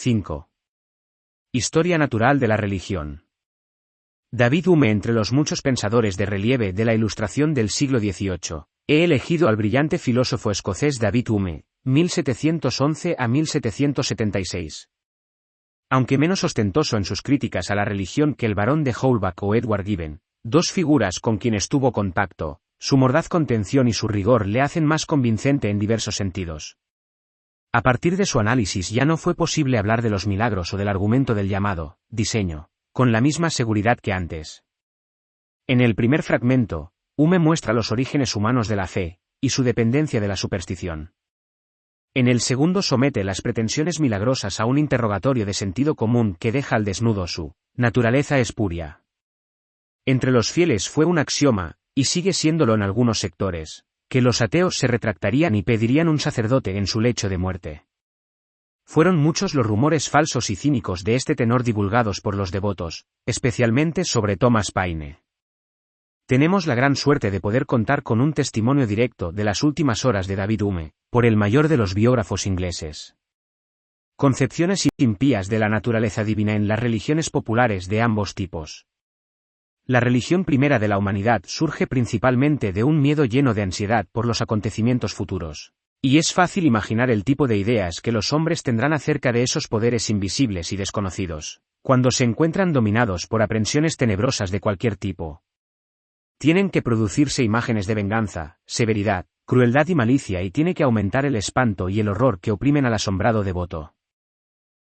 5. Historia natural de la religión. David Hume. Entre los muchos pensadores de relieve de la Ilustración del siglo XVIII, he elegido al brillante filósofo escocés David Hume, 1711 a 1776. Aunque menos ostentoso en sus críticas a la religión que el barón de Holbach o Edward Gibbon, dos figuras con quienes tuvo contacto, su mordaz contención y su rigor le hacen más convincente en diversos sentidos. A partir de su análisis ya no fue posible hablar de los milagros o del argumento del llamado diseño, con la misma seguridad que antes. En el primer fragmento, Hume muestra los orígenes humanos de la fe, y su dependencia de la superstición. En el segundo somete las pretensiones milagrosas a un interrogatorio de sentido común que deja al desnudo su naturaleza espuria. Entre los fieles fue un axioma, y sigue siéndolo en algunos sectores, que los ateos se retractarían y pedirían un sacerdote en su lecho de muerte. Fueron muchos los rumores falsos y cínicos de este tenor divulgados por los devotos, especialmente sobre Thomas Paine. Tenemos la gran suerte de poder contar con un testimonio directo de las últimas horas de David Hume, por el mayor de los biógrafos ingleses. Concepciones impías de la naturaleza divina en las religiones populares de ambos tipos. La religión primera de la humanidad surge principalmente de un miedo lleno de ansiedad por los acontecimientos futuros. Y es fácil imaginar el tipo de ideas que los hombres tendrán acerca de esos poderes invisibles y desconocidos, cuando se encuentran dominados por aprensiones tenebrosas de cualquier tipo. Tienen que producirse imágenes de venganza, severidad, crueldad y malicia y tiene que aumentar el espanto y el horror que oprimen al asombrado devoto.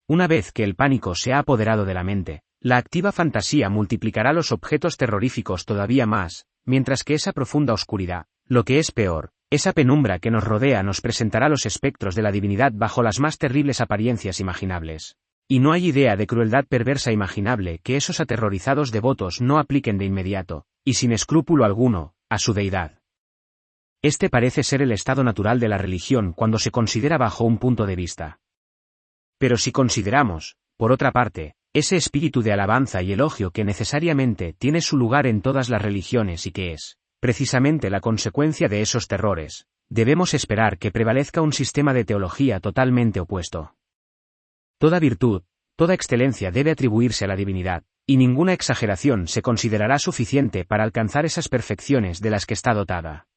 Una vez que el pánico se ha apoderado de la mente, la activa fantasía multiplicará los objetos terroríficos todavía más, mientras que esa profunda oscuridad, lo que es peor, esa penumbra que nos rodea nos presentará los espectros de la divinidad bajo las más terribles apariencias imaginables. Y no hay idea de crueldad perversa imaginable que esos aterrorizados devotos no apliquen de inmediato, y sin escrúpulo alguno, a su deidad. Este parece ser el estado natural de la religión cuando se considera bajo un punto de vista. Pero si consideramos, por otra parte, ese espíritu de alabanza y elogio que necesariamente tiene su lugar en todas las religiones y que es, precisamente la consecuencia de esos terrores, debemos esperar que prevalezca un sistema de teología totalmente opuesto. Toda virtud, toda excelencia debe atribuirse a la divinidad, y ninguna exageración se considerará suficiente para alcanzar esas perfecciones de las que está dotada.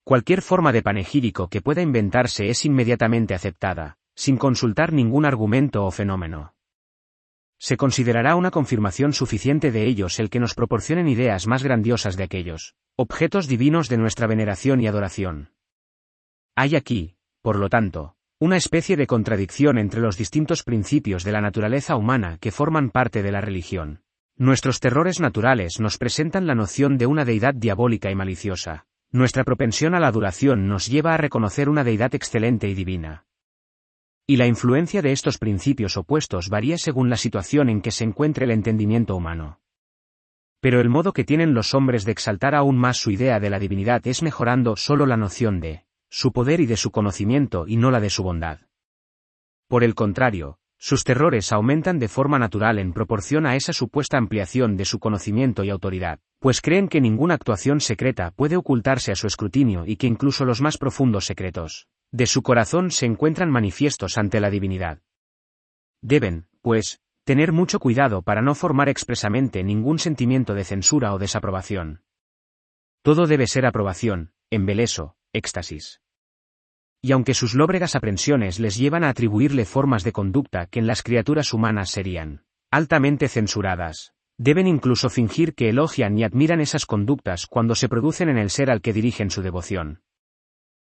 Cualquier forma de panegírico que pueda inventarse es inmediatamente aceptada, sin consultar ningún argumento o fenómeno. Se considerará una confirmación suficiente de ellos el que nos proporcionen ideas más grandiosas de aquellos objetos divinos de nuestra veneración y adoración. Hay aquí, por lo tanto, una especie de contradicción entre los distintos principios de la naturaleza humana que forman parte de la religión. Nuestros terrores naturales nos presentan la noción de una deidad diabólica y maliciosa. Nuestra propensión a la adoración nos lleva a reconocer una deidad excelente y divina. Y la influencia de estos principios opuestos varía según la situación en que se encuentre el entendimiento humano. Pero el modo que tienen los hombres de exaltar aún más su idea de la divinidad es mejorando solo la noción de su poder y de su conocimiento y no la de su bondad. Por el contrario, sus terrores aumentan de forma natural en proporción a esa supuesta ampliación de su conocimiento y autoridad, pues creen que ninguna actuación secreta puede ocultarse a su escrutinio y que incluso los más profundos secretos de su corazón se encuentran manifiestos ante la divinidad. Deben, pues, tener mucho cuidado para no formar expresamente ningún sentimiento de censura o desaprobación. Todo debe ser aprobación, embeleso, éxtasis. Y aunque sus lóbregas aprensiones les llevan a atribuirle formas de conducta que en las criaturas humanas serían altamente censuradas, deben incluso fingir que elogian y admiran esas conductas cuando se producen en el ser al que dirigen su devoción.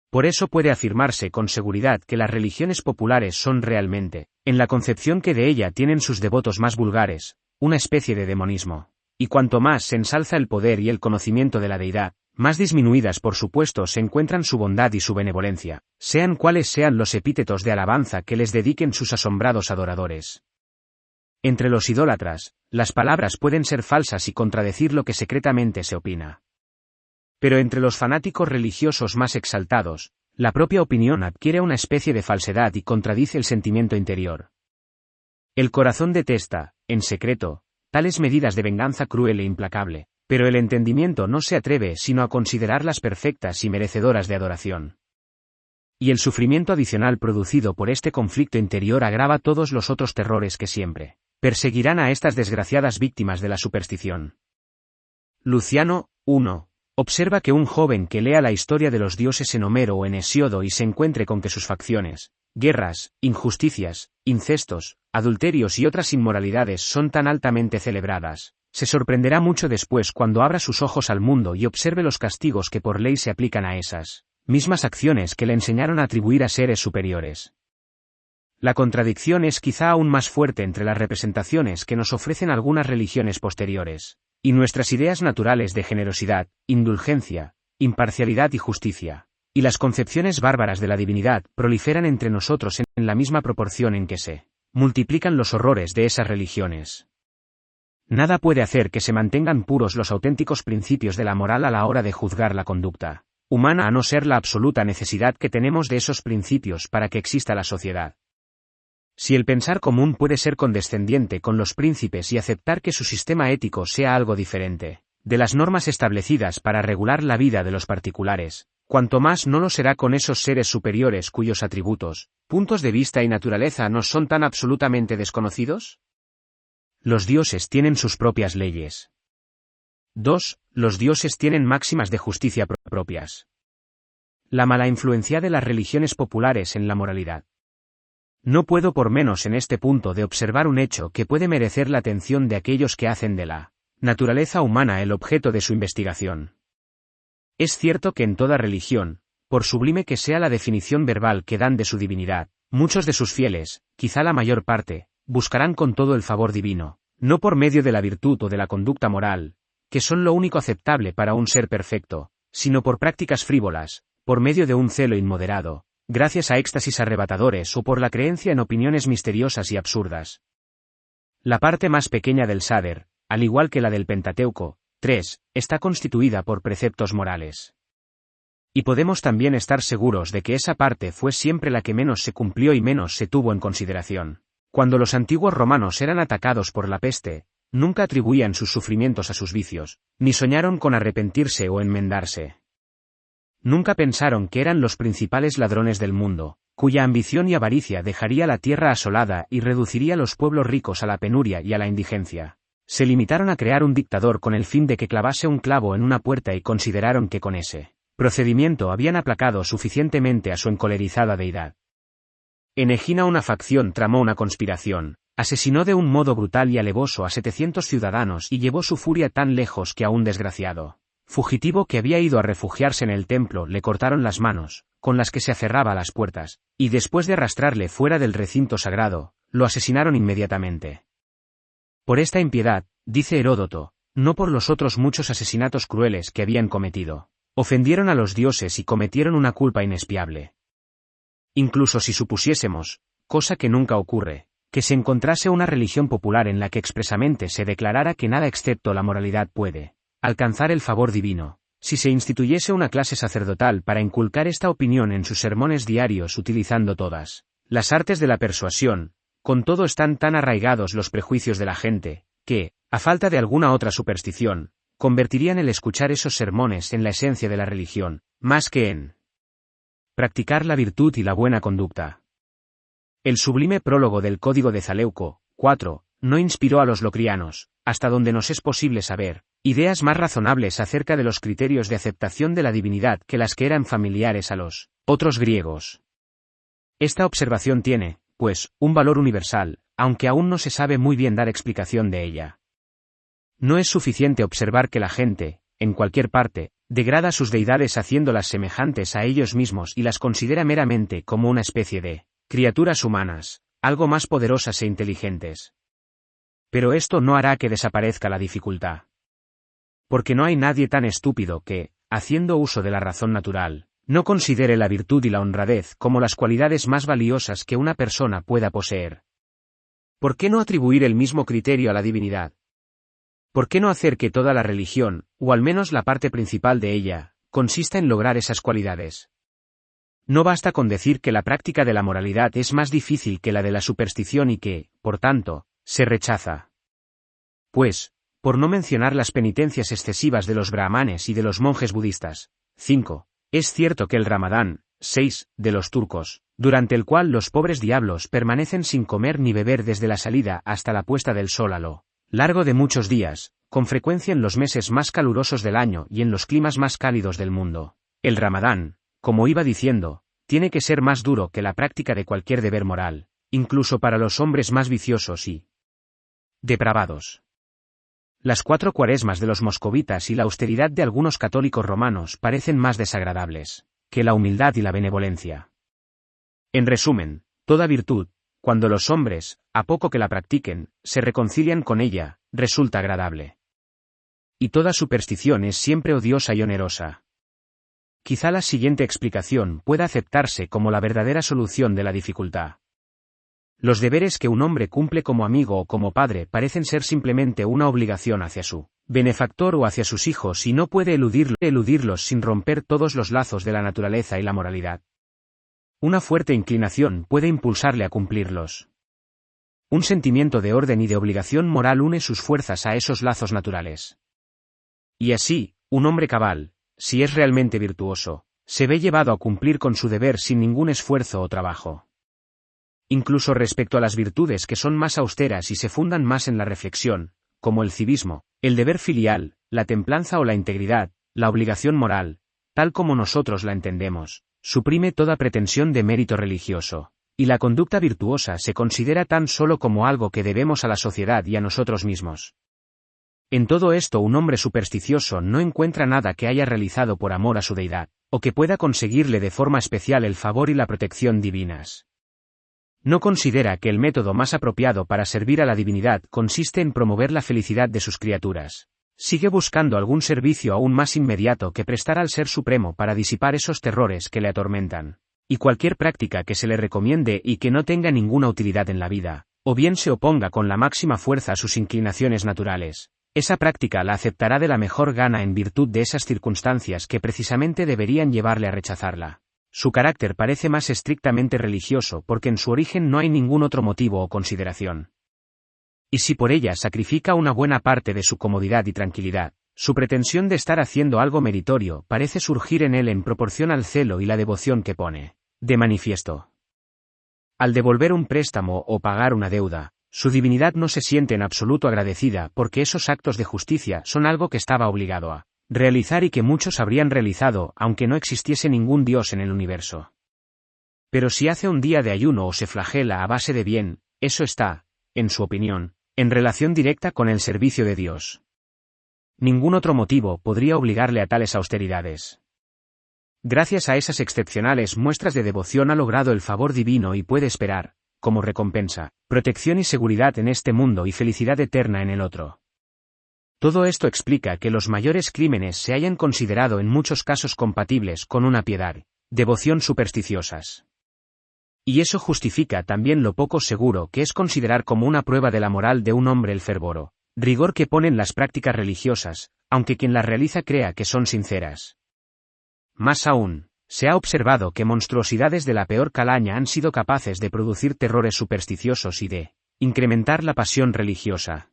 Por eso puede afirmarse con seguridad que las religiones populares son realmente, en la concepción que de ella tienen sus devotos más vulgares, una especie de demonismo. Y cuanto más se ensalza el poder y el conocimiento de la deidad, más disminuidas por supuesto se encuentran su bondad y su benevolencia, sean cuales sean los epítetos de alabanza que les dediquen sus asombrados adoradores. Entre los idólatras, las palabras pueden ser falsas y contradecir lo que secretamente se opina. Pero entre los fanáticos religiosos más exaltados, la propia opinión adquiere una especie de falsedad y contradice el sentimiento interior. El corazón detesta, en secreto, tales medidas de venganza cruel e implacable, pero el entendimiento no se atreve sino a considerarlas perfectas y merecedoras de adoración. Y el sufrimiento adicional producido por este conflicto interior agrava todos los otros terrores que siempre perseguirán a estas desgraciadas víctimas de la superstición. Luciano, 1. Observa que un joven que lea la historia de los dioses en Homero o en Hesíodo y se encuentre con que sus facciones, guerras, injusticias, incestos, adulterios y otras inmoralidades son tan altamente celebradas, se sorprenderá mucho después cuando abra sus ojos al mundo y observe los castigos que por ley se aplican a esas mismas acciones que le enseñaron a atribuir a seres superiores. La contradicción es quizá aún más fuerte entre las representaciones que nos ofrecen algunas religiones posteriores y nuestras ideas naturales de generosidad, indulgencia, imparcialidad y justicia, y las concepciones bárbaras de la divinidad proliferan entre nosotros en la misma proporción en que se multiplican los horrores de esas religiones. Nada puede hacer que se mantengan puros los auténticos principios de la moral a la hora de juzgar la conducta humana a no ser la absoluta necesidad que tenemos de esos principios para que exista la sociedad. Si el pensar común puede ser condescendiente con los príncipes y aceptar que su sistema ético sea algo diferente de las normas establecidas para regular la vida de los particulares, cuanto más no lo será con esos seres superiores cuyos atributos, puntos de vista y naturaleza nos son tan absolutamente desconocidos. Los dioses tienen sus propias leyes. 2. Los dioses tienen máximas de justicia propias. La mala influencia de las religiones populares en la moralidad. No puedo por menos en este punto de observar un hecho que puede merecer la atención de aquellos que hacen de la naturaleza humana el objeto de su investigación. Es cierto que en toda religión, por sublime que sea la definición verbal que dan de su divinidad, muchos de sus fieles, quizá la mayor parte, buscarán con todo el favor divino, no por medio de la virtud o de la conducta moral, que son lo único aceptable para un ser perfecto, sino por prácticas frívolas, por medio de un celo inmoderado, gracias a éxtasis arrebatadores o por la creencia en opiniones misteriosas y absurdas. La parte más pequeña del Sader, al igual que la del Pentateuco, 3, está constituida por preceptos morales. Y podemos también estar seguros de que esa parte fue siempre la que menos se cumplió y menos se tuvo en consideración. Cuando los antiguos romanos eran atacados por la peste, nunca atribuían sus sufrimientos a sus vicios, ni soñaron con arrepentirse o enmendarse. Nunca pensaron que eran los principales ladrones del mundo, cuya ambición y avaricia dejaría la tierra asolada y reduciría los pueblos ricos a la penuria y a la indigencia. Se limitaron a crear un dictador con el fin de que clavase un clavo en una puerta y consideraron que con ese procedimiento habían aplacado suficientemente a su encolerizada deidad. En Egina una facción tramó una conspiración, asesinó de un modo brutal y alevoso a 700 ciudadanos y llevó su furia tan lejos que a un desgraciado fugitivo que había ido a refugiarse en el templo le cortaron las manos, con las que se aferraba a las puertas, y después de arrastrarle fuera del recinto sagrado, lo asesinaron inmediatamente. Por esta impiedad, dice Heródoto, no por los otros muchos asesinatos crueles que habían cometido, ofendieron a los dioses y cometieron una culpa inexpiable. Incluso si supusiésemos, cosa que nunca ocurre, que se encontrase una religión popular en la que expresamente se declarara que nada excepto la moralidad puede alcanzar el favor divino, si se instituyese una clase sacerdotal para inculcar esta opinión en sus sermones diarios utilizando todas las artes de la persuasión, con todo están tan arraigados los prejuicios de la gente, que, a falta de alguna otra superstición, convertirían el escuchar esos sermones en la esencia de la religión, más que en practicar la virtud y la buena conducta. El sublime prólogo del Código de Zaleuco, 4, no inspiró a los locrianos, hasta donde nos es posible saber, ideas más razonables acerca de los criterios de aceptación de la divinidad que las que eran familiares a los otros griegos. Esta observación tiene, pues, un valor universal, aunque aún no se sabe muy bien dar explicación de ella. No es suficiente observar que la gente, en cualquier parte, degrada sus deidades haciéndolas semejantes a ellos mismos y las considera meramente como una especie de criaturas humanas, algo más poderosas e inteligentes. Pero esto no hará que desaparezca la dificultad. Porque no hay nadie tan estúpido que, haciendo uso de la razón natural, no considere la virtud y la honradez como las cualidades más valiosas que una persona pueda poseer. ¿Por qué no atribuir el mismo criterio a la divinidad? ¿Por qué no hacer que toda la religión, o al menos la parte principal de ella, consista en lograr esas cualidades? No basta con decir que la práctica de la moralidad es más difícil que la de la superstición y que, por tanto, se rechaza. Pues, por no mencionar las penitencias excesivas de los brahmanes y de los monjes budistas. 5. Es cierto que el Ramadán, 6, de los turcos, durante el cual los pobres diablos permanecen sin comer ni beber desde la salida hasta la puesta del sol a lo largo de muchos días, con frecuencia en los meses más calurosos del año y en los climas más cálidos del mundo. El Ramadán, como iba diciendo, tiene que ser más duro que la práctica de cualquier deber moral, incluso para los hombres más viciosos y depravados. Las 4 cuaresmas de los moscovitas y la austeridad de algunos católicos romanos parecen más desagradables que la humildad y la benevolencia. En resumen, toda virtud, cuando los hombres, a poco que la practiquen, se reconcilian con ella, resulta agradable. Y toda superstición es siempre odiosa y onerosa. Quizá la siguiente explicación pueda aceptarse como la verdadera solución de la dificultad. Los deberes que un hombre cumple como amigo o como padre parecen ser simplemente una obligación hacia su benefactor o hacia sus hijos y no puede eludirlos sin romper todos los lazos de la naturaleza y la moralidad. Una fuerte inclinación puede impulsarle a cumplirlos. Un sentimiento de orden y de obligación moral une sus fuerzas a esos lazos naturales. Y así, un hombre cabal, si es realmente virtuoso, se ve llevado a cumplir con su deber sin ningún esfuerzo o trabajo. Incluso respecto a las virtudes que son más austeras y se fundan más en la reflexión, como el civismo, el deber filial, la templanza o la integridad, la obligación moral, tal como nosotros la entendemos, suprime toda pretensión de mérito religioso, y la conducta virtuosa se considera tan solo como algo que debemos a la sociedad y a nosotros mismos. En todo esto un hombre supersticioso no encuentra nada que haya realizado por amor a su deidad, o que pueda conseguirle de forma especial el favor y la protección divinas. No considera que el método más apropiado para servir a la divinidad consiste en promover la felicidad de sus criaturas. Sigue buscando algún servicio aún más inmediato que prestar al Ser Supremo para disipar esos terrores que le atormentan. Y cualquier práctica que se le recomiende y que no tenga ninguna utilidad en la vida, o bien se oponga con la máxima fuerza a sus inclinaciones naturales, esa práctica la aceptará de la mejor gana en virtud de esas circunstancias que precisamente deberían llevarle a rechazarla. Su carácter parece más estrictamente religioso porque en su origen no hay ningún otro motivo o consideración. Y si por ella sacrifica una buena parte de su comodidad y tranquilidad, su pretensión de estar haciendo algo meritorio parece surgir en él en proporción al celo y la devoción que pone de manifiesto. Al devolver un préstamo o pagar una deuda, su divinidad no se siente en absoluto agradecida porque esos actos de justicia son algo que estaba obligado a realizar y que muchos habrían realizado aunque no existiese ningún Dios en el universo. Pero si hace un día de ayuno o se flagela a base de bien, eso está, en su opinión, en relación directa con el servicio de Dios. Ningún otro motivo podría obligarle a tales austeridades. Gracias a esas excepcionales muestras de devoción ha logrado el favor divino y puede esperar, como recompensa, protección y seguridad en este mundo y felicidad eterna en el otro. Todo esto explica que los mayores crímenes se hayan considerado en muchos casos compatibles con una piedad, devoción supersticiosas. Y eso justifica también lo poco seguro que es considerar como una prueba de la moral de un hombre el fervor, rigor que ponen las prácticas religiosas, aunque quien las realiza crea que son sinceras. Más aún, se ha observado que monstruosidades de la peor calaña han sido capaces de producir terrores supersticiosos y de incrementar la pasión religiosa.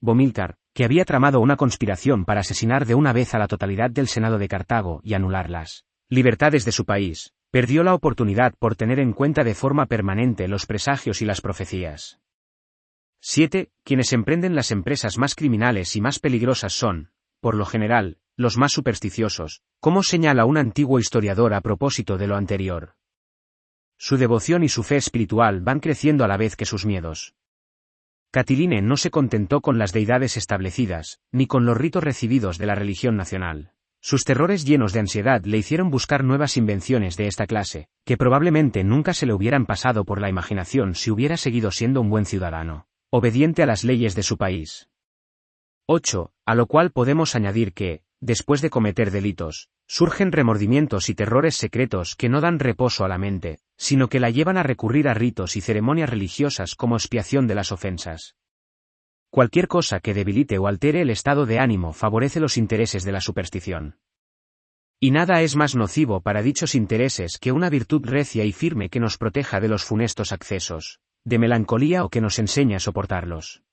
Bomilcar, que había tramado una conspiración para asesinar de una vez a la totalidad del Senado de Cartago y anular las libertades de su país, perdió la oportunidad por tener en cuenta de forma permanente los presagios y las profecías. 7. Quienes emprenden las empresas más criminales y más peligrosas son, por lo general, los más supersticiosos, como señala un antiguo historiador a propósito de lo anterior. Su devoción y su fe espiritual van creciendo a la vez que sus miedos. Catiline no se contentó con las deidades establecidas, ni con los ritos recibidos de la religión nacional. Sus terrores llenos de ansiedad le hicieron buscar nuevas invenciones de esta clase, que probablemente nunca se le hubieran pasado por la imaginación si hubiera seguido siendo un buen ciudadano, obediente a las leyes de su país. 8. A lo cual podemos añadir que, después de cometer delitos, surgen remordimientos y terrores secretos que no dan reposo a la mente, sino que la llevan a recurrir a ritos y ceremonias religiosas como expiación de las ofensas. Cualquier cosa que debilite o altere el estado de ánimo favorece los intereses de la superstición. Y nada es más nocivo para dichos intereses que una virtud recia y firme que nos proteja de los funestos accesos de melancolía o que nos enseñe a soportarlos.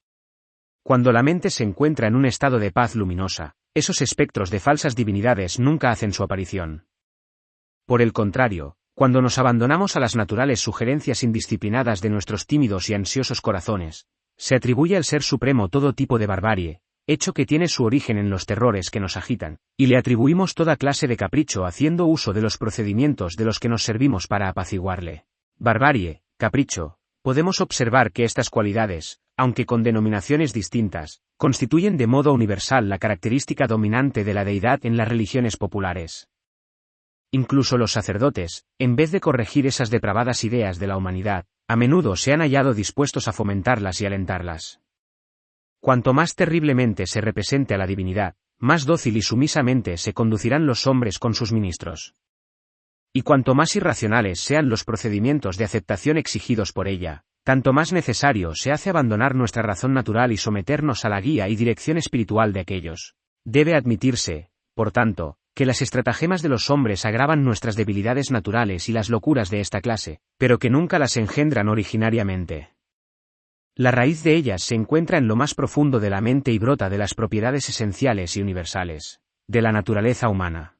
Cuando la mente se encuentra en un estado de paz luminosa, esos espectros de falsas divinidades nunca hacen su aparición. Por el contrario, cuando nos abandonamos a las naturales sugerencias indisciplinadas de nuestros tímidos y ansiosos corazones, se atribuye al Ser Supremo todo tipo de barbarie, hecho que tiene su origen en los terrores que nos agitan, y le atribuimos toda clase de capricho haciendo uso de los procedimientos de los que nos servimos para apaciguarle. Barbarie, capricho, podemos observar que estas cualidades, aunque con denominaciones distintas, constituyen de modo universal la característica dominante de la deidad en las religiones populares. Incluso los sacerdotes, en vez de corregir esas depravadas ideas de la humanidad, a menudo se han hallado dispuestos a fomentarlas y alentarlas. Cuanto más terriblemente se represente a la divinidad, más dócil y sumisamente se conducirán los hombres con sus ministros. Y cuanto más irracionales sean los procedimientos de aceptación exigidos por ella, tanto más necesario se hace abandonar nuestra razón natural y someternos a la guía y dirección espiritual de aquellos. Debe admitirse, por tanto, que las estratagemas de los hombres agravan nuestras debilidades naturales y las locuras de esta clase, pero que nunca las engendran originariamente. La raíz de ellas se encuentra en lo más profundo de la mente y brota de las propiedades esenciales y universales de la naturaleza humana.